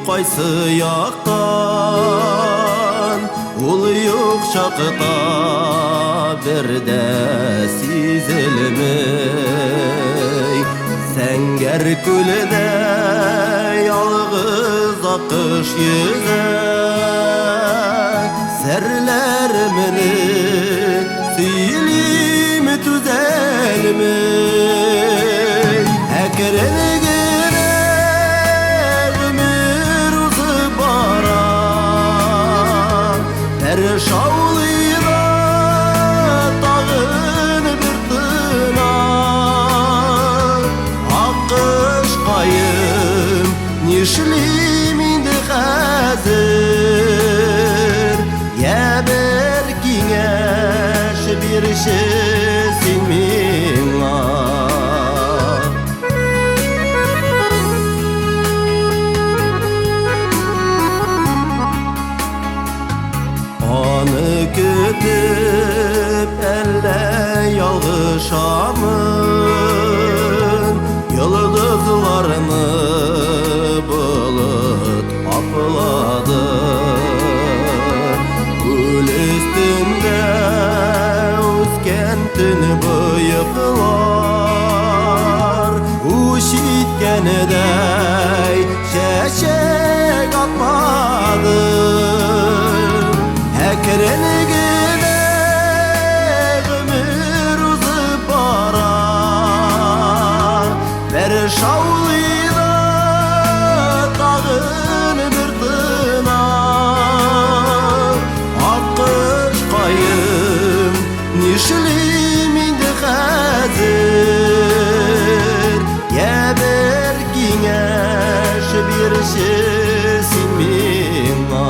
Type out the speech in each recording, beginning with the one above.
кайсы яктан ул юк чакта берде сизелмей сәңгәр күлдә ялгыз акыш йөзә серләремне сөйлим түзәлмей әкрен генә гомер узып бара бер шаулыйда тагын бер тына аккошкаем нишлим инде хәзер я бер киңәш бирчесең миңа аны көтеп әллә ялгышамын йолдызларны булыт аплады күл өстендә үскән төн боеклар уч иткәнедәй чәчәк атмады әкрен генә гомер узып бара бер шаулыйда тагын бер тына аккошкаем нишлим инде хәзер я бер киңәш бирчесең миңа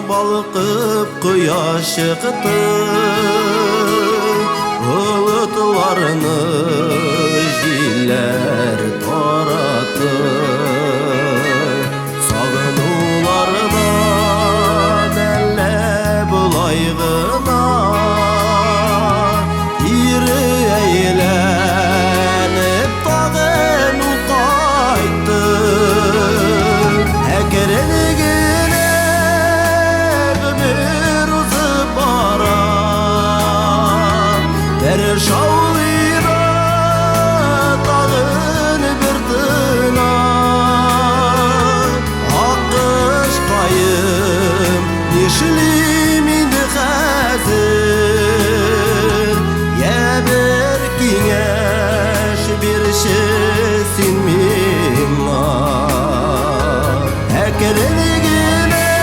балкып кояш чыкты болытларны җилләр таратты сагынулардан әллә болай гына ире әйләнеп тагын кайтты әкрен шаулыйда тагын бер тына аккошкаем нишлим инде хәзер я бер киңәш бирчесең миңа әкрен генә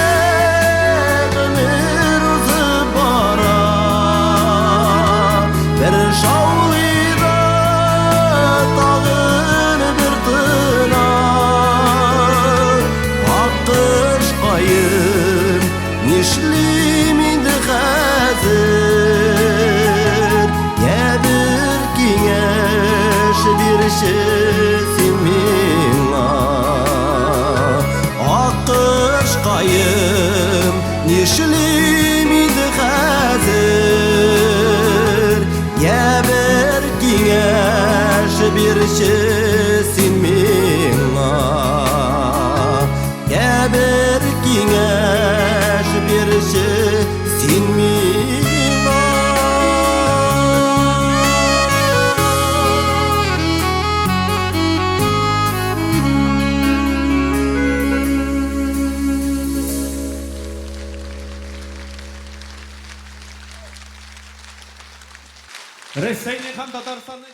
гомер узып бара бер шаулыйда тагын бер тына аккошкаем нишлим инде хәзер я бер киңәш бирчесең миңа аккошкаем нишлим инде хәзер я бер киңәш бирчесең миңа я бер киңәш бирчесең миңа Ресейный һәм Татарстанның